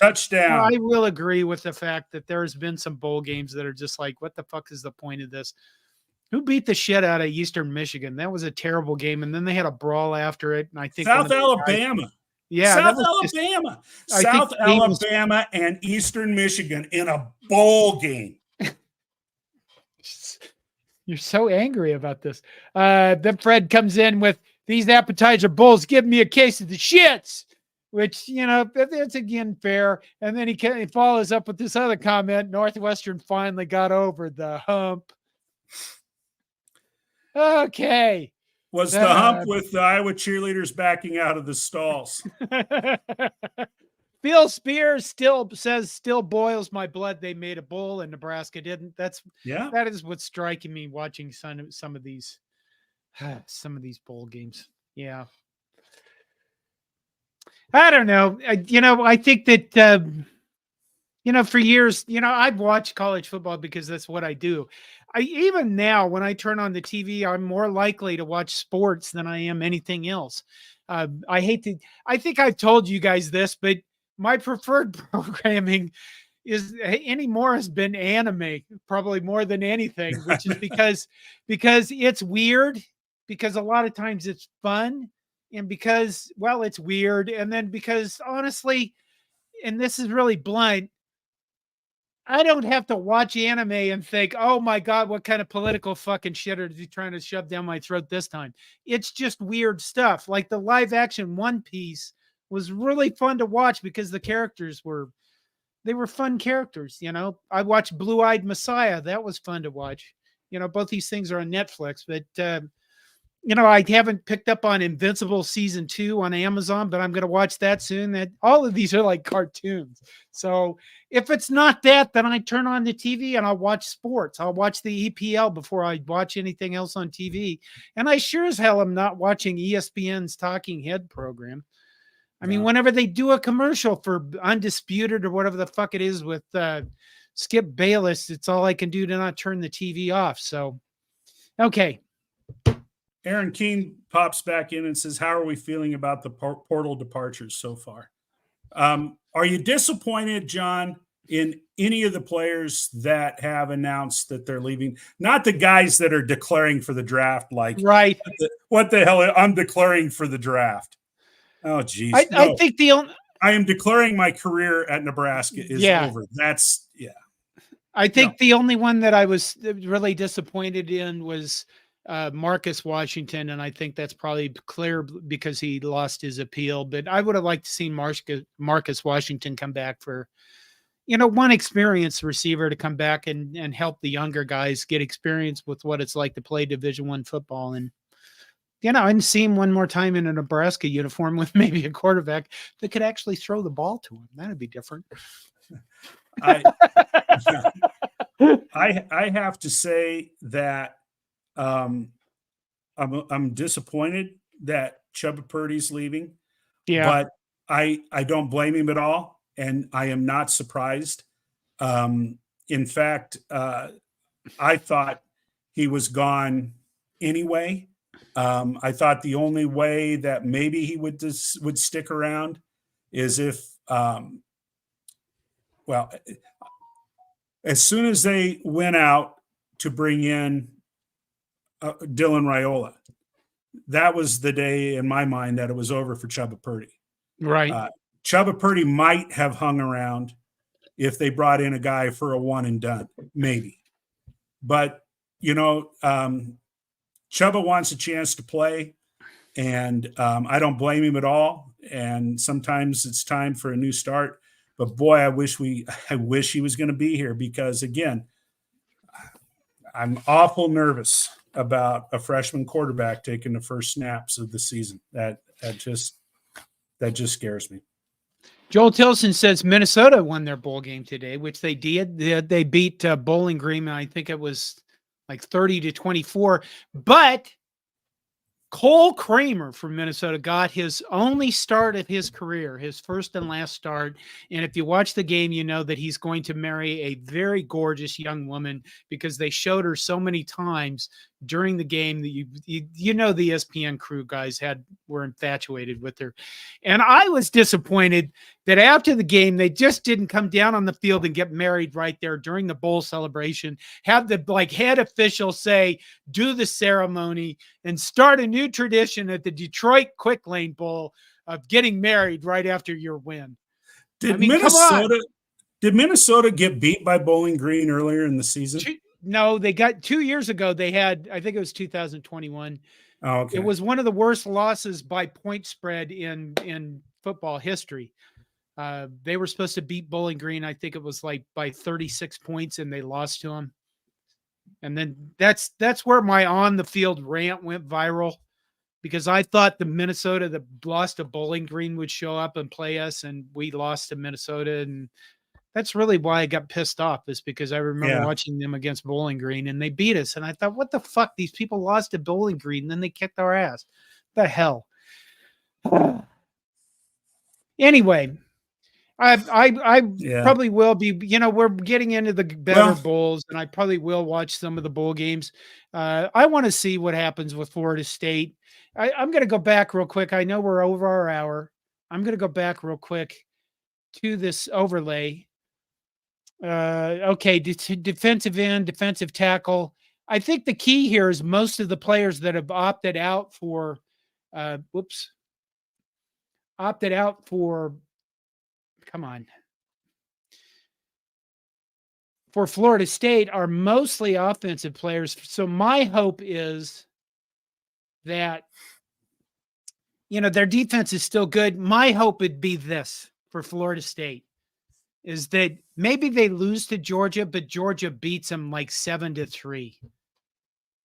Touchdown. I will agree with the fact that there's been some bowl games that are just like, what the fuck is the point of this? Who beat the shit out of Eastern Michigan? That was a terrible game, and then they had a brawl after it. And I think South Alabama. Yeah, South Alabama and Eastern Michigan in a bowl game. You're so angry about this. Then Fred comes in with these appetizer bowls. Give me a case of the shits, which, that's again fair. And then he follows up with this other comment. Northwestern finally got over the hump. Okay. Was the hump with the Iowa cheerleaders backing out of the stalls? Phil Spears still boils my blood. They made a bowl and Nebraska didn't. That is what's striking me watching some of these bowl games. Yeah. I don't know. I think that, for years, I've watched college football because that's what I do. Even now, when I turn on the TV, I'm more likely to watch sports than I am anything else. I think I've told you guys this, but my preferred programming has been anime, probably more than anything, which is because it's weird, because a lot of times it's fun, and because, well, it's weird. And then because honestly, and this is really blunt, I don't have to watch anime and think, oh my God, what kind of political fucking shit are they trying to shove down my throat this time? It's just weird stuff. Like the live action One Piece was really fun to watch because the characters were fun characters. I watched Blue Eyed Messiah. That was fun to watch. Both these things are on Netflix, but I haven't picked up on Invincible season 2 on Amazon, but I'm going to watch that soon. All of these are like cartoons. So if it's not that, then I turn on the TV and I'll watch sports. I'll watch the EPL before I watch anything else on TV. And I sure as hell am not watching ESPN's Talking Head program. I mean, whenever they do a commercial for Undisputed or whatever the fuck it is with Skip Bayless, it's all I can do to not turn the TV off. So, okay. Aaron Keene pops back in and says, how are we feeling about the portal departures so far? Are you disappointed, John, in any of the players that have announced that they're leaving? Not the guys that are declaring for the draft, like, right? What the hell? I'm declaring for the draft. Oh, geez. I think I am declaring my career at Nebraska is over. I think the only one that I was really disappointed in was Marcus Washington, and I think that's probably clear because he lost his appeal. But I would have liked to see Marcus Washington come back for, one experienced receiver to come back and help the younger guys get experience with what it's like to play Division I football. And and see him one more time in a Nebraska uniform with maybe a quarterback that could actually throw the ball to him. That'd be different. I have to say that I'm disappointed that Chubba Purdy's leaving. Yeah. But I don't blame him at all, and I am not surprised. In fact, I thought he was gone anyway. I thought the only way that maybe he would stick around is if as soon as they went out to bring in Dylan Raiola, that was the day in my mind that it was over for Chubba Purdy. Right. Chubba Purdy might have hung around if they brought in a guy for a one and done, maybe. But, Chubba wants a chance to play, and I don't blame him at all. And sometimes it's time for a new start. But boy, I wish he was going to be here, because again, I'm awful nervous about a freshman quarterback taking the first snaps of the season. That just scares me. Joel Tilson says Minnesota won their bowl game today, which they did. They beat Bowling Green. I think it was like 30-24. But Cole Kramer from Minnesota got his only start of his career, his first and last start. And if you watch the game, you know that he's going to marry a very gorgeous young woman, because they showed her so many times during the game that the ESPN crew guys were infatuated with her. And I was disappointed that after the game, they just didn't come down on the field and get married right there during the bowl celebration, have the head official say, do the ceremony, and start a new tradition at the Detroit Quick Lane Bowl of getting married right after your win. Did Minnesota get beat by Bowling Green earlier in the season? No, they got 2 years ago. They had, I think it was 2021. Oh, okay. It was one of the worst losses by point spread in football history. They were supposed to beat Bowling Green. I think it was like by 36 points, and they lost to them. And then that's where my on the field rant went viral, because I thought the Minnesota that lost to Bowling Green would show up and play us, and we lost to Minnesota. And that's really why I got pissed off, is because I remember watching them against Bowling Green and they beat us. And I thought, what the fuck? These people lost to Bowling Green and then they kicked our ass. The hell? Anyway, I probably will be, we're getting into the better bowls, and I probably will watch some of the bowl games. I want to see what happens with Florida State. I'm going to go back real quick. I know we're over our hour. I'm going to go back real quick to this overlay. Okay, defensive end, defensive tackle. I think the key here is most of the players that have opted out for, for Florida State are mostly offensive players. So my hope is that, their defense is still good. My hope would be this for Florida State, is that maybe they lose to Georgia, but Georgia beats them like 7-3,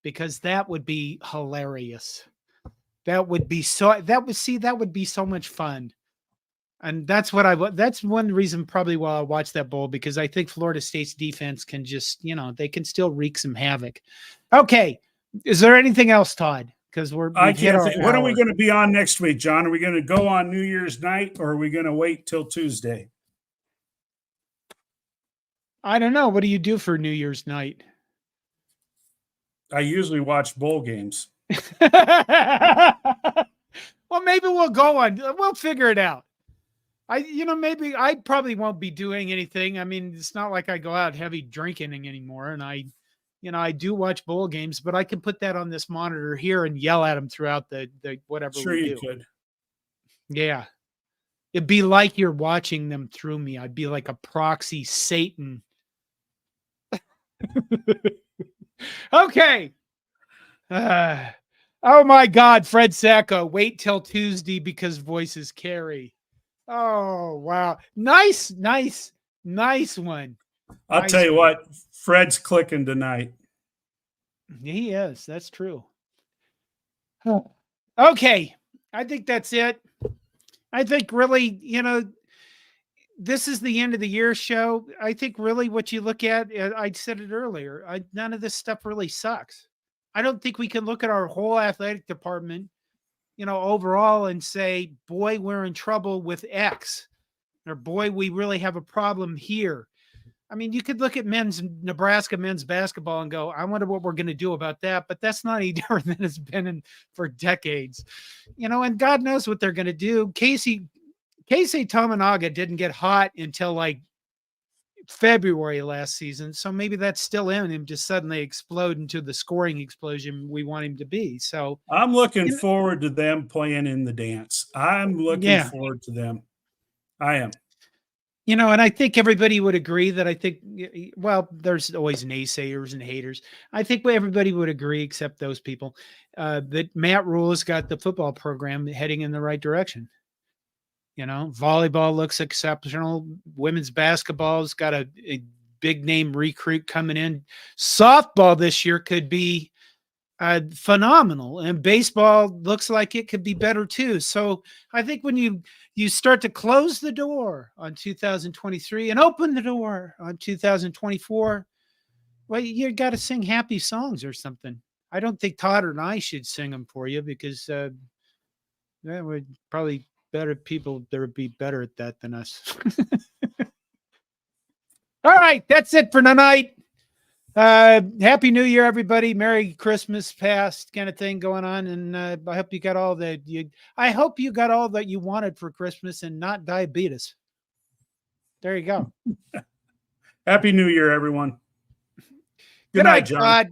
because that would be hilarious. That would be so much fun. And that's one reason probably why I watch that bowl, because I think Florida State's defense can just, they can still wreak some havoc. Okay. Is there anything else, Todd? Because I can't think. When are we going to be on next week, John? Are we going to go on New Year's night, or are we going to wait till Tuesday? I don't know. What do you do for New Year's night? I usually watch bowl games. Well, maybe we'll go on. We'll figure it out. Maybe I probably won't be doing anything. I mean, it's not like I go out heavy drinking anymore. And I do watch bowl games, but I can put that on this monitor here and yell at them throughout the whatever. Sure, you could. Yeah. It'd be like you're watching them through me. I'd be like a proxy Satan. Okay. Oh my God, Fred Sacco, wait till Tuesday because voices carry. Oh, wow. Nice one. I'll tell you what, Fred's clicking tonight. He is. That's true. Okay. I think that's it. I think really, this is the end of the year show. I think really what you look at, I said it earlier, none of this stuff really sucks. I don't think we can look at our whole athletic department, overall and say, boy, we're in trouble with X, or boy, we really have a problem here. I mean, you could look at Nebraska men's basketball and go, I wonder what we're going to do about that. But that's not any different than it's been for decades, and God knows what they're going to do. Casey Tominaga didn't get hot until like February last season. So maybe that's still in him to suddenly explode into the scoring explosion we want him to be. So I'm looking forward to them playing in the dance. I'm looking yeah. forward to them. I am. And I think everybody would agree that well, there's always naysayers and haters. I think everybody would agree, except those people, that Matt Rule's got the football program heading in the right direction. Volleyball looks exceptional. Women's basketball's got a big name recruit coming in. Softball this year could be phenomenal, and baseball looks like it could be better too. So I think when you start to close the door on 2023 and open the door on 2024, well, you got to sing happy songs or something. I don't think Todd and I should sing them for you because we're probably better people that would be better at that than us. All right, that's it for tonight. Happy New Year, everybody. Merry Christmas past kind of thing going on. And I hope you got all that you wanted for Christmas and not diabetes. There you go. Happy New Year, everyone. Good night, John. Todd.